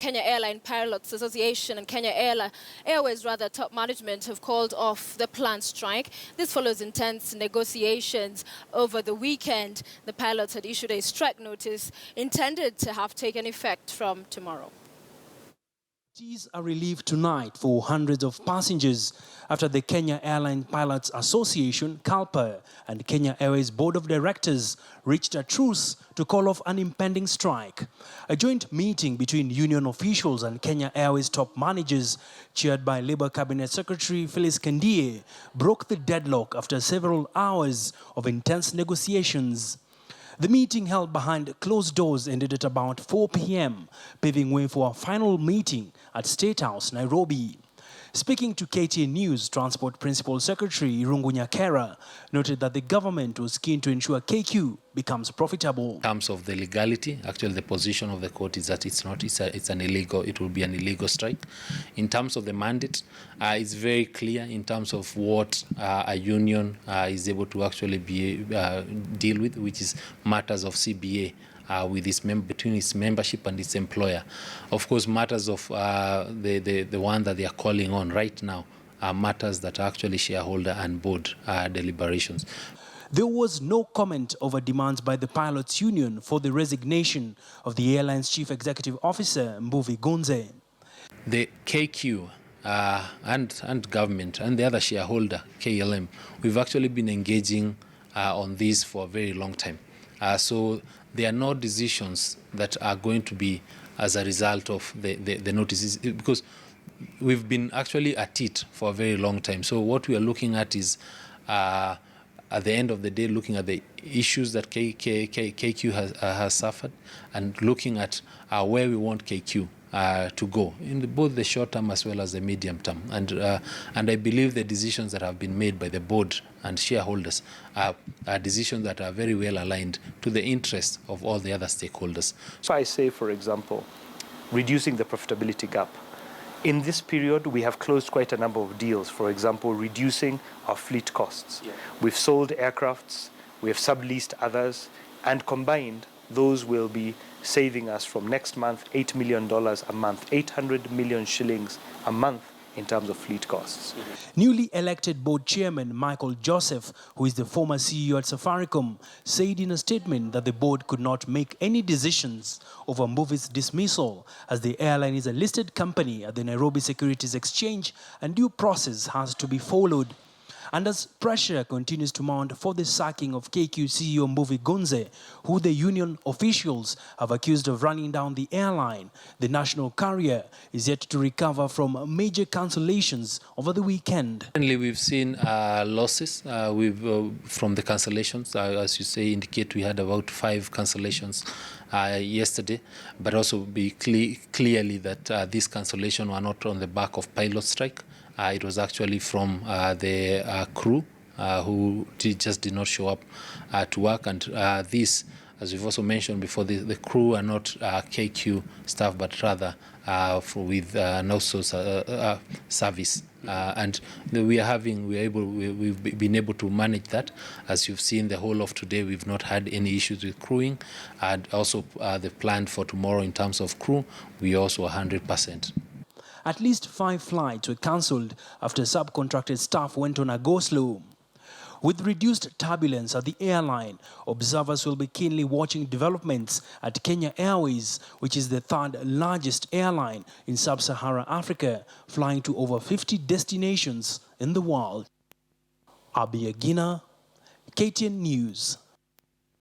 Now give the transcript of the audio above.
Kenya Airline Pilots Association and Kenya Airways top management have called off the planned strike. This follows intense negotiations over the weekend. The pilots had issued a strike notice intended to have taken effect from tomorrow. Teas are relieved tonight for hundreds of passengers after the Kenya Airline Pilots Association, CALPA, and Kenya Airways Board of Directors reached a truce to call off an impending strike. A joint meeting between union officials and Kenya Airways top managers, chaired by Labour Cabinet Secretary Phyllis Kendie, broke the deadlock after several hours of intense negotiations. The meeting held behind closed doors ended at about 4 p.m., paving way for a final meeting at State House, Nairobi. Speaking to KTN News, Transport Principal Secretary Irungu Nyakera noted that the government was keen to ensure KQ becomes profitable. In terms of the legality, actually the position of the court is that it will be an illegal strike. In terms of the mandate, it's very clear in terms of what a union is able to actually deal with, which is matters of CBA. With between its membership and its employer. Of course, matters of the one that they are calling on right now are matters that are actually shareholder and board deliberations. There was no comment over demands by the pilots' union for the resignation of the airline's chief executive officer, Mbuvi Gunze. The KQ and government and the other shareholder, KLM, we've actually been engaging on this for a very long time. So there are no decisions that are going to be as a result of the notices, because we've been actually at it for a very long time. So what we are looking at is, at the end of the day, looking at the issues that KQ has suffered and looking at where we want KQ to go in both the short term as well as the medium term. And I believe the decisions that have been made by the board and shareholders are decisions that are very well aligned to the interests of all the other stakeholders. So I say, for example, reducing the profitability gap. In this period, we have closed quite a number of deals. For example, reducing our fleet costs. Yeah. We've sold aircrafts, we have subleased others, and combined, those will be saving us from next month $8 million a month, 800 million shillings a month in terms of fleet costs. Newly elected board chairman Michael Joseph, who is the former CEO at Safaricom, said in a statement that the board could not make any decisions over Mbuvi's dismissal, as the airline is a listed company at the Nairobi Securities Exchange and due process has to be followed. And as pressure continues to mount for the sacking of KQ CEO Mbuvi Gunze, who the union officials have accused of running down the airline, the national carrier is yet to recover from major cancellations over the weekend. Currently, we've seen losses from the cancellations. As you say, indicate we had about 5 cancellations yesterday, but also be clearly that these cancellations were not on the back of pilot strike. It was actually from the crew who just did not show up to work. And this, as we've also mentioned before, the crew are not KQ staff, but rather with an outsourced service. And we've been able to manage that. As you've seen, the whole of today, we've not had any issues with crewing. And also the plan for tomorrow in terms of crew, we also 100%. At least 5 flights were cancelled after subcontracted staff went on a go-slow. With reduced turbulence at the airline, observers will be keenly watching developments at Kenya Airways, which is the 3rd largest airline in sub-Saharan Africa, flying to over 50 destinations in the world. Abiyagina, KTN News.